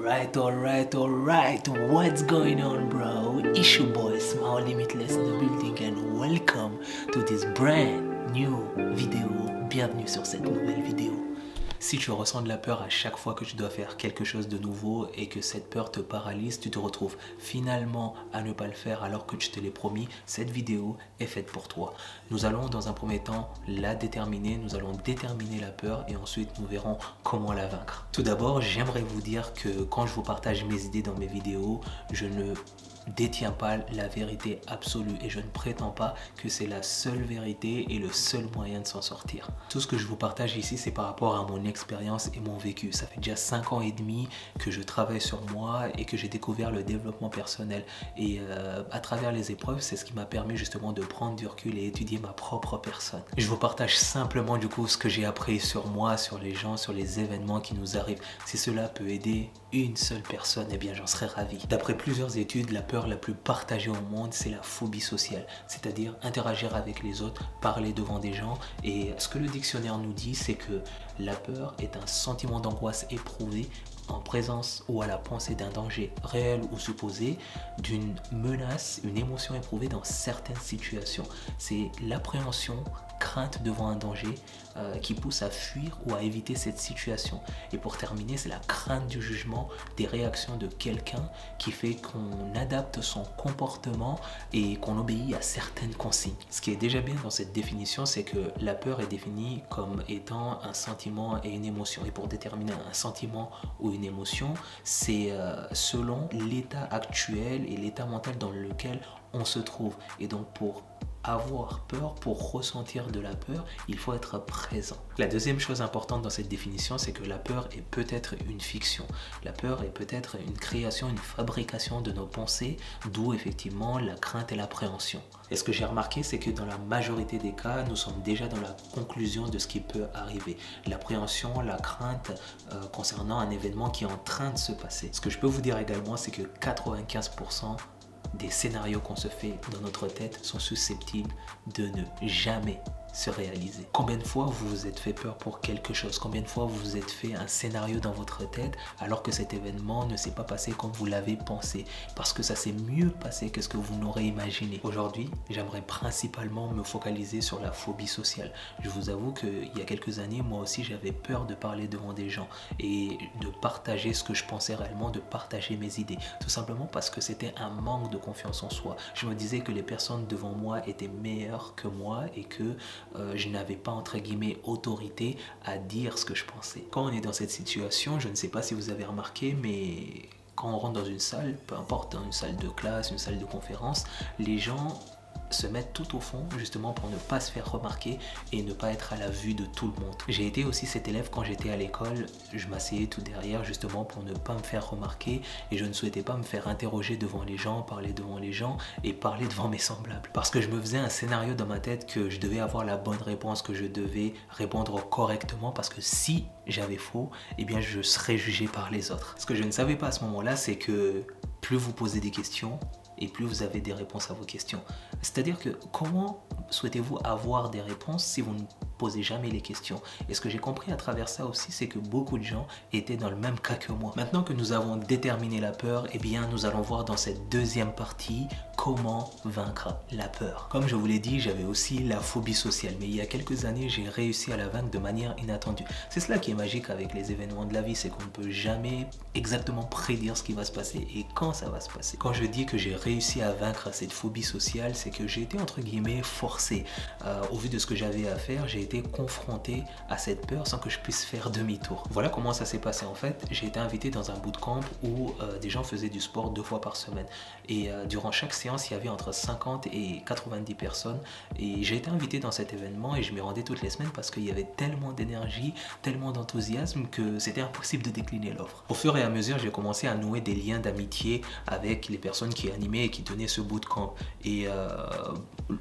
Alright. What's going on, bro? It's your boy Smile Limitless in the building and welcome to this brand new vidéo. Bienvenue sur cette nouvelle vidéo. Si tu ressens de la peur à chaque fois que tu dois faire quelque chose de nouveau et que cette peur te paralyse, tu te retrouves finalement à ne pas le faire alors que tu te l'ai promis, cette vidéo est faite pour toi. Nous allons dans un premier temps la déterminer, nous allons déterminer la peur et ensuite nous verrons comment la vaincre. Tout d'abord, j'aimerais vous dire que quand je vous partage mes idées dans mes vidéos, je ne détient pas la vérité absolue et je ne prétends pas que c'est la seule vérité et le seul moyen de s'en sortir. Tout ce que je vous partage ici, c'est par rapport à mon expérience et mon vécu. Ça fait déjà 5 ans et demi que je travaille sur moi et que j'ai découvert le développement personnel et à travers les épreuves, c'est ce qui m'a permis justement de prendre du recul et étudier ma propre personne. Je vous partage simplement du coup ce que j'ai appris sur moi, sur les gens, sur les événements qui nous arrivent. Si cela peut aider une seule personne, eh bien j'en serais ravi. D'après plusieurs études, la peur la plus partagée au monde, c'est la phobie sociale, c'est-à-dire interagir avec les autres, parler devant des gens. Et ce que le dictionnaire nous dit, c'est que la peur est un sentiment d'angoisse éprouvé en présence ou à la pensée d'un danger réel ou supposé, d'une menace, une émotion éprouvée dans certaines situations. C'est l'appréhension, crainte devant un danger qui pousse à fuir ou à éviter cette situation. Et pour terminer, c'est la crainte du jugement, des réactions de quelqu'un qui fait qu'on adapte son comportement et qu'on obéit à certaines consignes. Ce qui est déjà bien dans cette définition, c'est que la peur est définie comme étant un sentiment et une émotion. Et pour déterminer un sentiment ou une émotion, c'est selon l'état actuel et l'état mental dans lequel on se trouve. Et donc pour avoir peur, pour ressentir de la peur, il faut être présent. La deuxième chose importante dans cette définition, c'est que la peur est peut-être une fiction. La peur est peut-être une création, une fabrication de nos pensées, d'où effectivement la crainte et l'appréhension. Et ce que j'ai remarqué, c'est que dans la majorité des cas, nous sommes déjà dans la conclusion de ce qui peut arriver. L'appréhension, la crainte concernant un événement qui est en train de se passer. Ce que je peux vous dire également, c'est que 95% des scénarios qu'on se fait dans notre tête sont susceptibles de ne jamais se réaliser. Combien de fois vous vous êtes fait peur pour quelque chose? Combien de fois vous vous êtes fait un scénario dans votre tête alors que cet événement ne s'est pas passé comme vous l'avez pensé? Parce que ça s'est mieux passé que ce que vous n'aurez imaginé. Aujourd'hui, j'aimerais principalement me focaliser sur la phobie sociale. Je vous avoue qu'il y a quelques années, moi aussi, j'avais peur de parler devant des gens et de partager ce que je pensais réellement, de partager mes idées. Tout simplement parce que c'était un manque de confiance en soi. Je me disais que les personnes devant moi étaient meilleures que moi et que je n'avais pas entre guillemets autorité à dire ce que je pensais. Quand on est dans cette situation, je ne sais pas si vous avez remarqué, mais quand on rentre dans une salle, peu importe, une salle de classe, une salle de conférence, les gens se mettre tout au fond justement pour ne pas se faire remarquer et ne pas être à la vue de tout le monde. J'ai été aussi cet élève quand j'étais à l'école, je m'asseyais tout derrière justement pour ne pas me faire remarquer et je ne souhaitais pas me faire interroger devant les gens, parler devant les gens et parler devant mes semblables. Parce que je me faisais un scénario dans ma tête que je devais avoir la bonne réponse, que je devais répondre correctement parce que si j'avais faux, eh bien je serais jugé par les autres. Ce que je ne savais pas à ce moment-là, c'est que plus vous posez des questions, et plus vous avez des réponses à vos questions. C'est-à-dire que comment souhaitez-vous avoir des réponses si vous ne posez jamais les questions? Et ce que j'ai compris à travers ça aussi, c'est que beaucoup de gens étaient dans le même cas que moi. Maintenant que nous avons déterminé la peur, eh bien nous allons voir dans cette deuxième partie comment vaincre la peur. Comme je vous l'ai dit, j'avais aussi la phobie sociale, mais il y a quelques années, j'ai réussi à la vaincre de manière inattendue. C'est cela qui est magique avec les événements de la vie, c'est qu'on ne peut jamais exactement prédire ce qui va se passer et quand ça va se passer. Quand je dis que j'ai réussi à vaincre cette phobie sociale, c'est que j'ai été entre guillemets forcé. Au vu de ce que j'avais à faire, j'ai été confronté à cette peur sans que je puisse faire demi-tour. Voilà comment ça s'est passé en fait. J'ai été invité dans un bootcamp où des gens faisaient du sport 2 fois par semaine. Et durant chaque séance, il y avait entre 50 et 90 personnes. Et j'ai été invité dans cet événement et je m'y rendais toutes les semaines parce qu'il y avait tellement d'énergie, tellement d'enthousiasme que c'était impossible de décliner l'offre. Au fur et à mesure, j'ai commencé à nouer des liens d'amitié avec les personnes qui animaient et qui tenaient ce bootcamp. Et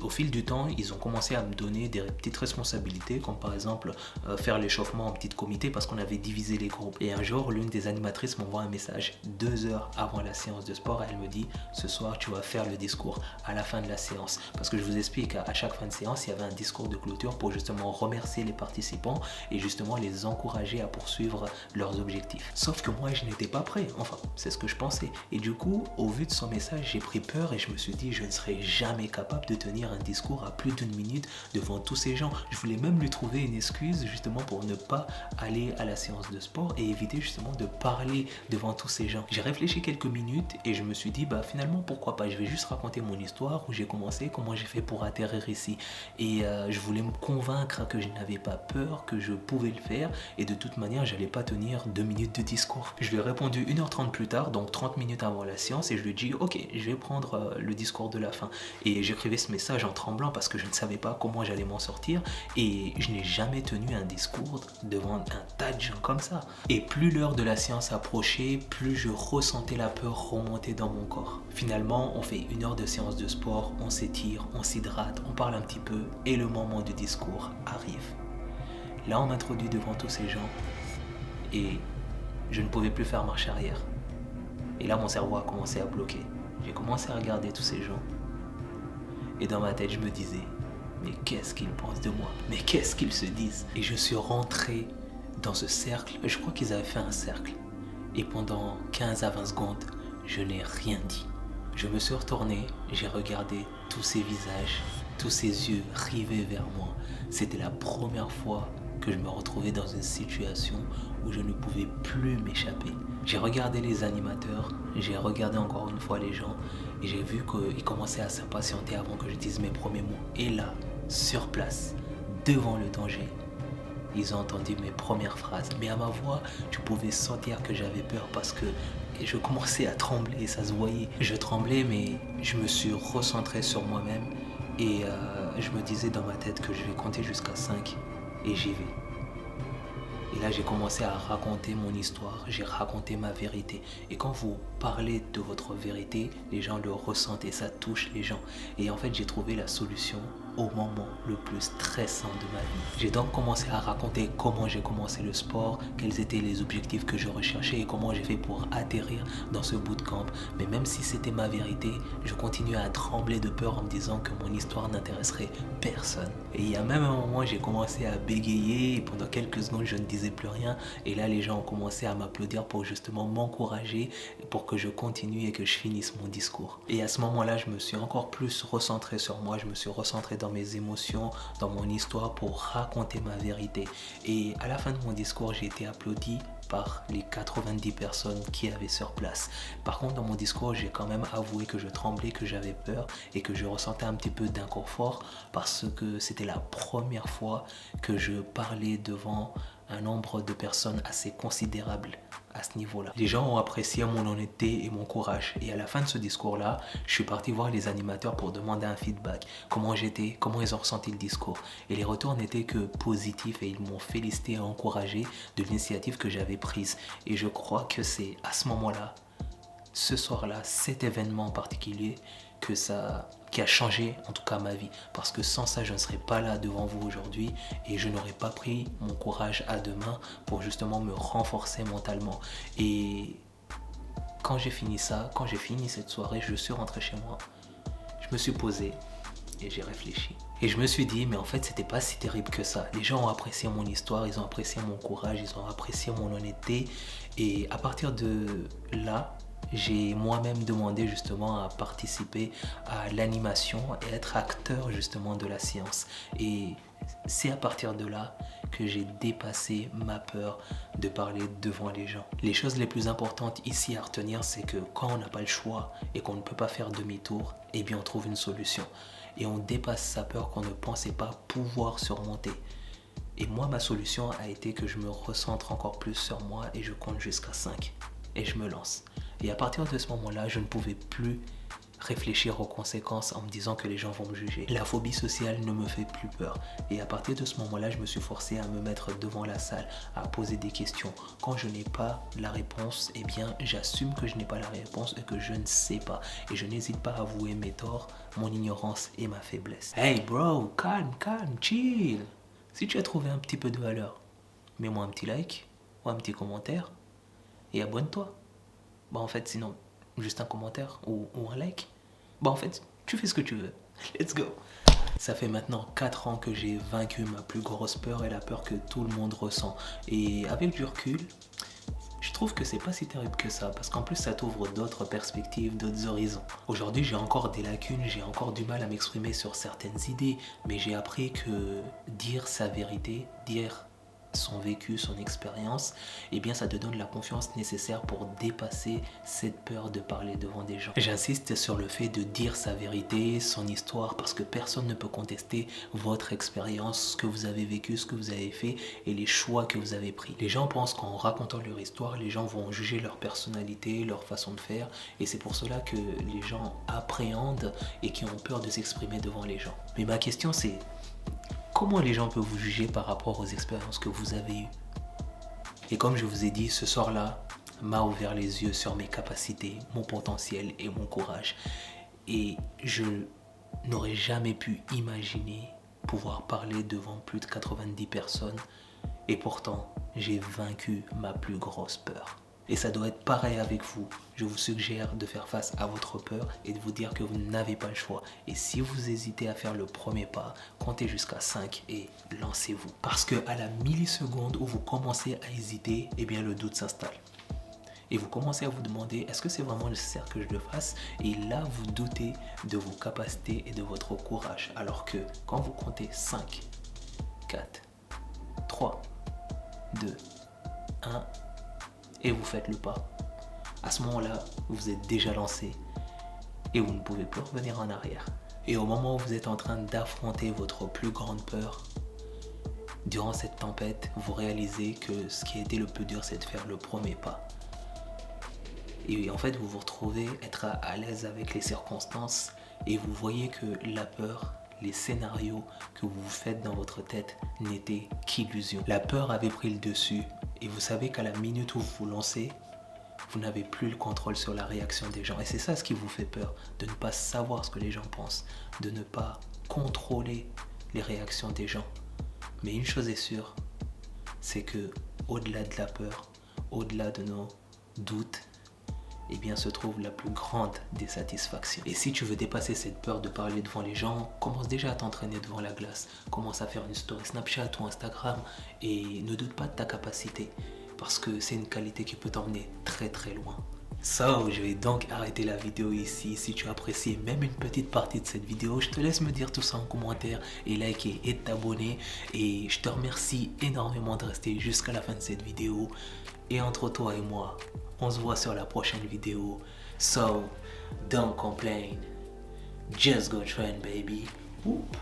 au fil du temps, ils ont commencé à me donner des petites responsabilités activités, comme par exemple faire l'échauffement en petit comité parce qu'on avait divisé les groupes. Et un jour, l'une des animatrices m'envoie un message 2 heures avant la séance de sport. Elle me dit, ce soir, tu vas faire le discours à la fin de la séance. Parce que je vous explique, à chaque fin de séance, il y avait un discours de clôture pour justement remercier les participants et justement les encourager à poursuivre leurs objectifs. Sauf que moi, je n'étais pas prêt. Enfin, c'est ce que je pensais. Et du coup, au vu de son message, j'ai pris peur et je me suis dit, je ne serai jamais capable de tenir un discours à plus d'1 minute devant tous ces gens. Je voulais même lui trouver une excuse justement pour ne pas aller à la séance de sport et éviter justement de parler devant tous ces gens. J'ai réfléchi quelques minutes et je me suis dit, bah finalement, pourquoi pas, je vais juste raconter mon histoire, où j'ai commencé, comment j'ai fait pour atterrir ici. Et je voulais me convaincre que je n'avais pas peur, que je pouvais le faire et de toute manière, j'allais pas tenir 2 minutes de discours. Je lui ai répondu 1h30 plus tard, donc 30 minutes avant la séance, et je lui ai dit, ok, je vais prendre le discours de la fin. Et j'écrivais ce message en tremblant parce que je ne savais pas comment j'allais m'en sortir et je n'ai jamais tenu un discours devant un tas de gens comme ça. Et plus l'heure de la séance approchait, plus je ressentais la peur remonter dans mon corps. Finalement, on fait 1 heure de séance de sport, on s'étire, on s'hydrate, on parle un petit peu et le moment du discours arrive. Là, on m'introduit devant tous ces gens et je ne pouvais plus faire marche arrière. Et là, mon cerveau a commencé à bloquer. J'ai commencé à regarder tous ces gens. Et dans ma tête, je me disais, mais qu'est-ce qu'ils pensent de moi? Mais qu'est-ce qu'ils se disent? Et je suis rentré dans ce cercle. Je crois qu'ils avaient fait un cercle. Et pendant 15 à 20 secondes, je n'ai rien dit. Je me suis retourné, j'ai regardé tous ces visages, tous ces yeux rivés vers moi. C'était la première fois que je me retrouvais dans une situation où je ne pouvais plus m'échapper. J'ai regardé les animateurs, j'ai regardé encore une fois les gens et j'ai vu qu'ils commençaient à s'impatienter avant que je dise mes premiers mots. Et là, sur place, devant le danger, ils ont entendu mes premières phrases. Mais à ma voix, tu pouvais sentir que j'avais peur parce que je commençais à trembler, ça se voyait. Je tremblais, mais je me suis recentré sur moi-même et je me disais dans ma tête que je vais compter jusqu'à 5 et j'y vais. Et là, j'ai commencé à raconter mon histoire, j'ai raconté ma vérité. Et quand vous parlez de votre vérité, les gens le ressentent et ça touche les gens. Et en fait, j'ai trouvé la solution au moment le plus stressant de ma vie. J'ai donc commencé à raconter comment j'ai commencé le sport, quels étaient les objectifs que je recherchais et comment j'ai fait pour atterrir dans ce bootcamp. Mais même si c'était ma vérité, je continuais à trembler de peur en me disant que mon histoire n'intéresserait personne. Et il y a même un moment où j'ai commencé à bégayer et pendant quelques secondes, je ne disais plus rien. Et là, les gens ont commencé à m'applaudir pour justement m'encourager, pour que je continue et que je finisse mon discours. Et à ce moment-là, je me suis encore plus recentré sur moi, je me suis recentré dans mes émotions, dans mon histoire pour raconter ma vérité. Et à la fin de mon discours, j'ai été applaudi par les 90 personnes qui avaient sur place. Par contre, dans mon discours, j'ai quand même avoué que je tremblais, que j'avais peur et que je ressentais un petit peu d'inconfort parce que c'était la première fois que je parlais devant un nombre de personnes assez considérable à ce niveau-là. Les gens ont apprécié mon honnêteté et mon courage. Et à la fin de ce discours-là, je suis parti voir les animateurs pour demander un feedback. Comment j'étais, comment ils ont ressenti le discours. Et les retours n'étaient que positifs et ils m'ont félicité et encouragé de l'initiative que j'avais prise. Et je crois que c'est à ce moment-là, ce soir-là, cet événement en particulier, qui a changé en tout cas ma vie. Parce que sans ça, je ne serais pas là devant vous aujourd'hui et je n'aurais pas pris mon courage à deux mains pour justement me renforcer mentalement. Et quand j'ai fini ça, quand j'ai fini cette soirée, je suis rentré chez moi. Je me suis posé et j'ai réfléchi. Et je me suis dit, mais en fait, c'était pas si terrible que ça. Les gens ont apprécié mon histoire, ils ont apprécié mon courage, ils ont apprécié mon honnêteté. Et à partir de là, j'ai moi-même demandé justement à participer à l'animation et être acteur justement de la séance. Et c'est à partir de là que j'ai dépassé ma peur de parler devant les gens. Les choses les plus importantes ici à retenir, c'est que quand on n'a pas le choix et qu'on ne peut pas faire demi-tour, eh bien on trouve une solution. Et on dépasse sa peur qu'on ne pensait pas pouvoir surmonter. Et moi, ma solution a été que je me recentre encore plus sur moi et je compte jusqu'à 5. Et je me lance. Et à partir de ce moment-là, je ne pouvais plus réfléchir aux conséquences en me disant que les gens vont me juger. La phobie sociale ne me fait plus peur. Et à partir de ce moment-là, je me suis forcé à me mettre devant la salle, à poser des questions. Quand je n'ai pas la réponse, eh bien, j'assume que je n'ai pas la réponse et que je ne sais pas. Et je n'hésite pas à avouer mes torts, mon ignorance et ma faiblesse. Hey bro, calme, chill. Si tu as trouvé un petit peu de valeur, mets-moi un petit like ou un petit commentaire et abonne-toi. Bah en fait, sinon, juste un commentaire ou un like. Bah en fait, tu fais ce que tu veux. Let's go. Ça fait maintenant 4 ans que j'ai vaincu ma plus grosse peur et la peur que tout le monde ressent. Et avec du recul, je trouve que c'est pas si terrible que ça, parce qu'en plus ça t'ouvre d'autres perspectives, d'autres horizons. Aujourd'hui j'ai encore des lacunes, j'ai encore du mal à m'exprimer sur certaines idées, mais j'ai appris que dire sa vérité, dire son vécu, son expérience, eh bien ça te donne la confiance nécessaire pour dépasser cette peur de parler devant des gens. J'insiste sur le fait de dire sa vérité, son histoire, parce que personne ne peut contester votre expérience, ce que vous avez vécu, ce que vous avez fait et les choix que vous avez pris. Les gens pensent qu'en racontant leur histoire, les gens vont juger leur personnalité, leur façon de faire, et c'est pour cela que les gens appréhendent et qui ont peur de s'exprimer devant les gens. Mais ma question c'est, comment les gens peuvent vous juger par rapport aux expériences que vous avez eues? Et comme je vous ai dit, ce soir-là m'a ouvert les yeux sur mes capacités, mon potentiel et mon courage. Et je n'aurais jamais pu imaginer pouvoir parler devant plus de 90 personnes. Et pourtant, j'ai vaincu ma plus grosse peur. Et ça doit être pareil avec vous. Je vous suggère de faire face à votre peur et de vous dire que vous n'avez pas le choix. Et si vous hésitez à faire le premier pas, comptez jusqu'à 5 et lancez-vous. Parce qu'à la milliseconde où vous commencez à hésiter, eh bien le doute s'installe. Et vous commencez à vous demander, est-ce que c'est vraiment nécessaire que je le fasse? Et là, vous doutez de vos capacités et de votre courage. Alors que quand vous comptez 5, 4, 3, 2, 1... et vous faites le pas. À ce moment-là, vous êtes déjà lancé et vous ne pouvez plus revenir en arrière. Et au moment où vous êtes en train d'affronter votre plus grande peur, durant cette tempête, vous réalisez que ce qui a été le plus dur, c'est de faire le premier pas. Et en fait, vous vous retrouvez être à l'aise avec les circonstances et vous voyez que la peur, les scénarios que vous vous faites dans votre tête n'étaient qu'illusions. La peur avait pris le dessus. Et vous savez qu'à la minute où vous vous lancez, vous n'avez plus le contrôle sur la réaction des gens. Et c'est ça ce qui vous fait peur, de ne pas savoir ce que les gens pensent, de ne pas contrôler les réactions des gens. Mais une chose est sûre, c'est que au-delà de la peur, au-delà de nos doutes, eh bien se trouve la plus grande des satisfactions. Et si tu veux dépasser cette peur de parler devant les gens, commence déjà à t'entraîner devant la glace. Commence à faire une story Snapchat ou Instagram et ne doute pas de ta capacité parce que c'est une qualité qui peut t'emmener très très loin. So, je vais donc arrêter la vidéo ici. Si tu as apprécié même une petite partie de cette vidéo, je te laisse me dire tout ça en commentaire et liker et t'abonner. Et je te remercie énormément de rester jusqu'à la fin de cette vidéo. Et entre toi et moi, on se voit sur la prochaine vidéo. So, don't complain. Just go train, baby. Whoop.